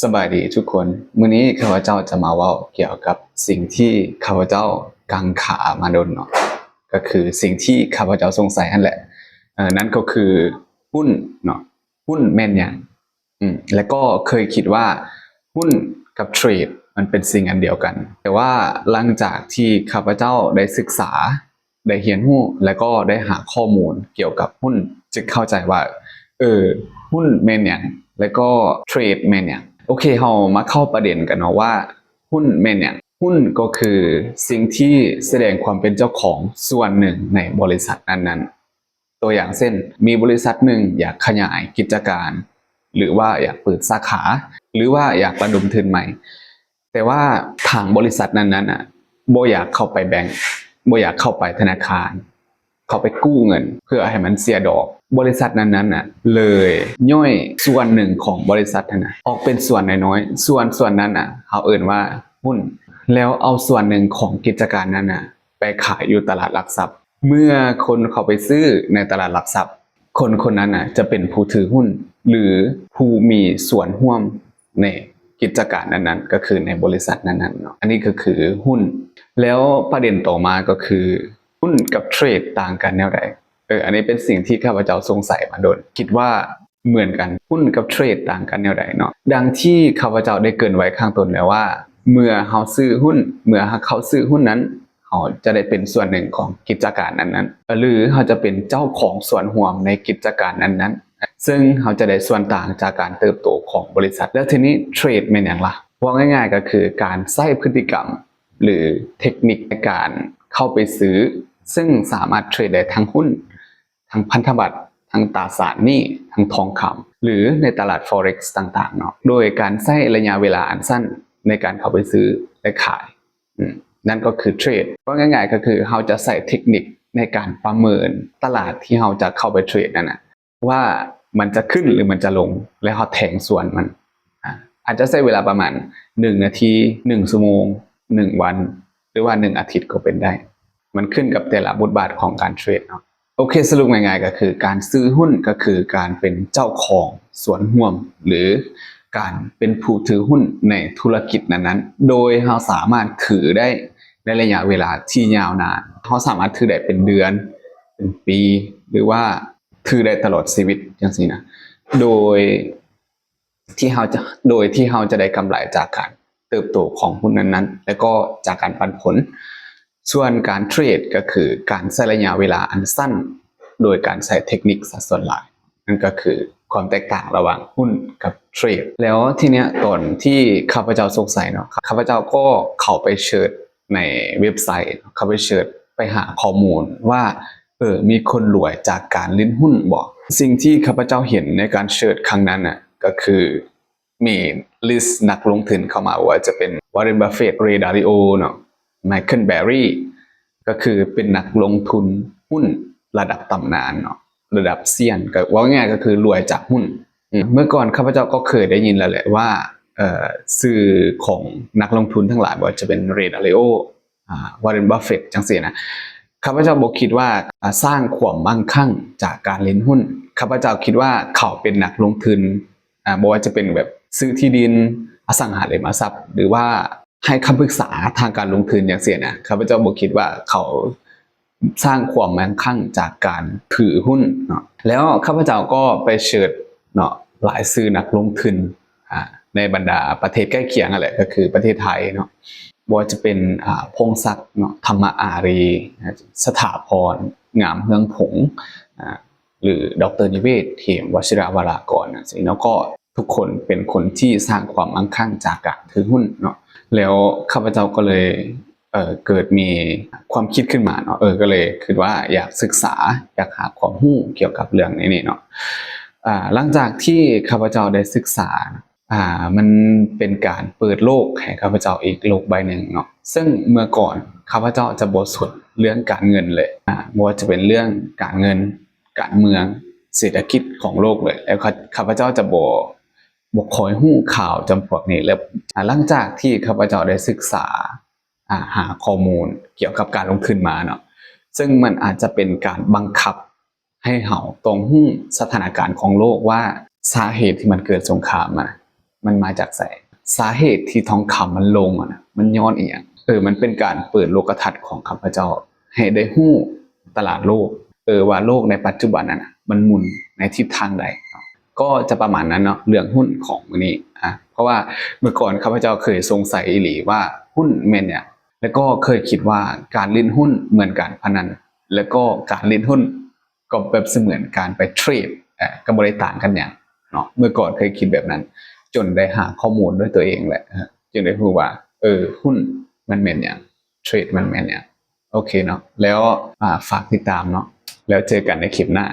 สบายดีทุกคนมื้อนี้ข้าพเจ้าจะมาเว้าเกี่ยวกับสิ่งที่ข้าพเจ้ากังขามาดนเนาะก็คือสิ่งที่ข้าพเจ้าสงสัยนั่นแหละนั่นก็คือหุ้นเนาะหุ้นแม่นหยังแล้วก็เคยคิดว่าหุ้นกับเทรดมันเป็นสิ่งอันเดียวกันแต่ว่าหลังจากที่ข้าพเจ้าได้ศึกษาได้เรียนรู้แล้วก็ได้หาข้อมูลเกี่ยวกับหุ้นจึงเข้าใจว่าหุ้นแม่นหยังแล้วก็เทรดแม่นหยังโอเคเรามาเข้าประเด็นกันเนาะว่าหุ้นแม่นหยังหุ้นก็คือสิ่งที่แสดงความเป็นเจ้าของส่วนหนึ่งในบริษัทนั้นๆตัวอย่างเช่นมีบริษัทหนึ่งอยากขยายกิจการหรือว่าอยากเปิดสาขาหรือว่าอยากระดมทุนใหม่แต่ว่าทางบริษัทนั้นๆบ่อยากเข้าไปแบงก์บ่อยากเข้าไปธนาคารเข้าไปกู้เงินเพื่อให้มันเสียดอกบริษัทนั้นๆเลยย่อยส่วนหนึ่งของบริษัทนั้นออกเป็นส่วนน้อยๆส่วนนั้นเขาเอ่ยว่าหุ้นแล้วเอาส่วนหนึ่งของกิจการนั้นไปขายอยู่ตลาดหลักทรัพย์เมื่อคนเขาไปซื้อในตลาดหลักทรัพย์คนนั้นจะเป็นผู้ถือหุ้นหรือผู้มีส่วนร่วมในกิจการนั้นๆก็คือในบริษัทนั้นๆเนาะอันนี้ก็คือหุ้นแล้วประเด็นต่อมาก็คือหุ้นกับเทรดต่างกันแนวใดอันนี้เป็นสิ่งที่ข้าพเจ้าสงสัยมาโดนคิดว่าเหมือนกันหุ้นกับเทรดต่างกันแนวใดเนาะดังที่ข้าพเจ้าได้เกริ่นไว้ข้างต้นแล้วว่าเมื่อเขาซื้อหุ้นเมื่อเขาซื้อหุ้นนั้นเขาจะได้เป็นส่วนหนึ่งของกิจการนั้นๆหรือเขาจะเป็นเจ้าของส่วนร่วมในกิจการนั้นๆซึ่งเขาจะได้ส่วนต่างจากการเติบโตของบริษัทแล้วทีนี้เทรดเป็นอย่างไรว่าง่ายๆก็คือการใช้พฤติกรรมหรือเทคนิคในการเข้าไปซื้อซึ่งสามารถเทรดได้ทั้งหุ้นทั้งพันธบัตรทั้งตราสารหนี้ทั้งทองคำหรือในตลาด Forex ต่างๆเนาะโดยการใช้ระยะเวลาอันสั้นในการเข้าไปซื้อและขายนั่นก็คือเทรดก็ง่ายๆก็คือเราจะใส่เทคนิคในการประเมินตลาดที่เราจะเข้าไปเทรดนั่นนะว่ามันจะขึ้นหรือมันจะลงและเราแทงส่วนมันอาจจะใช้เวลาประมาณ1นาที1ชั่วโมง1วันหรือว่า1อาทิตย์ก็เป็นได้มันขึ้นกับแต่ละบทบาทของการเทรดเนาะโอเคสรุปง่ายๆก็คือการซื้อหุ้นก็คือการเป็นเจ้าของส่วนร่วมหรือการเป็นผู้ถือหุ้นในธุรกิจนั้นๆโดยเราสามารถถือได้ในระยะเวลาที่ยาวนานเราสามารถถือได้เป็นเดือนเป็นปีหรือว่าถือได้ตลอดชีวิตอย่างนี้นะโดยที่เราจะได้กำไรจากการเติบโตของหุ้นนั้นๆและก็จากการปันผลส่วนการเทรดก็คือการใช้ระยะเวลาอันสั้นโดยการใช้เทคนิคสัดส่วนหลายนั่นก็คือความแตกต่างระหว่างหุ้นกับเทรดแล้วทีเนี้ยตอนที่ข้าพเจ้าสงสัยเนาะข้าพเจ้าก็เข้าไปเสิร์ชในเว็บไซต์เข้าไปเสิร์ชไปหาข้อมูลว่ามีคนรวยจากการเล่นหุ้นบ่สิ่งที่ข้าพเจ้าเห็นในการเสิร์ชครั้งนั้นก็คือมีลิสต์นักลงทุนเข้ามาว่าจะเป็นวอร์เรน บัฟเฟตต์ เรย์ ดาลิโอเนาะไมเคิล แบร์รี่ก็คือเป็นนักลงทุนหุ้นระดับตำนานเนาะระดับเซียนก็ว่าง่ายก็คือรวยจากหุ้นเมื่อก่อนข้าพเจ้าก็เคยได้ยินแล้วแหละว่าสื่อของนักลงทุนทั้งหลายว่าจะเป็นเรย์ ดาลิโอวอร์เรน บัฟเฟตต์จังซี่นะข้าพเจ้าบอกคิดว่าสร้างความมั่งคั่งจากการเล่นหุ้นข้าพเจ้าคิดว่าเขาเป็นนักลงทุนบอกว่าจะเป็นแบบซื้อที่ดินอสังหาริมทรัพย์หรือว่าให้คำปรึกษาทางการลงทุนอย่างเสียนะข้าพเจ้าบอกคิดว่าเขาสร้างความมั่งคั่งจากการถือหุ้นเนาะแล้วข้าพเจ้าก็ไปเชิญเนาะหลายซื้อนักลงทุนในบรรดาประเทศใกล้เคียงอะไรก็คือประเทศไทยเนาะว่าจะเป็นพงศักดิ์เนาะธรรมอารีสถาพรงามเมืองผงหรือดร.นิเวศเขมวชิรวรากรนะสิแล้วก็ทุกคนเป็นคนที่สร้างความมั่งคั่งจากการถือหุ้นเนาะแล้วข้าพเจ้าก็เลยเกิดมีความคิดขึ้นมาเนาะก็เลยคิดว่าอยากศึกษาอยากหาความรู้เกี่ยวกับเรื่องนี้เนาะหลังจากที่ข้าพเจ้าได้ศึกษามันเป็นการเปิดโลกให้ข้าพเจ้าอีกโลกใบหนึ่งเนาะซึ่งเมื่อก่อนข้าพเจ้าจะบ่สนเรื่องการเงินเลยไม่ว่าจะเป็นเรื่องการเงินการเมืองเศรษฐกิจของโลกเลยแล้วข้าพเจ้าจะบ่คอยรู้ข่าวจำพวกนี้แล้วหลังจากที่ข้าพเจ้าได้ศึกษาหาข้อมูลเกี่ยวกับการลงทุนมาเนาะซึ่งมันอาจจะเป็นการบังคับให้เราต้องรู้สถานการณ์ของโลกว่าสาเหตุที่มันเกิดสงคราม มันมาจากไสสาเหตุที่ทองคำมันลงอะนะมันย้อนอีหยังมันเป็นการเปิดโลกทัศน์ของข้าพเจ้าให้ได้ฮู้ตลาดโลกว่าโลกในปัจจุบันน่ะมันหมุนในทิศทางใดเนาะก็จะประมาณนั้นเนาะเรื่องหุ้นของมื้อนี้เพราะว่าเมื่อก่อนข้าพเจ้าเคยสงสัยอีหลีว่าหุ้นแม่นเนี่ยแล้วก็เคยคิดว่าการเล่นหุ้นเหมือนการพนันแล้วก็การเล่นหุ้นก็แบบเสมือนการไปเทรดก็บ่ได้ต่างกันหยังเนาะเมื่อก่อนเคยคิดแบบนั้นจนได้หาข้อมูลด้วยตัวเองแหละจึงได้รู้ว่าหุ้นมันแม่นหยังเทรดมันแม่นหยังโอเคเนาะแล้วฝากติดตามเนาะแล้วเจอกันในคลิปหน้า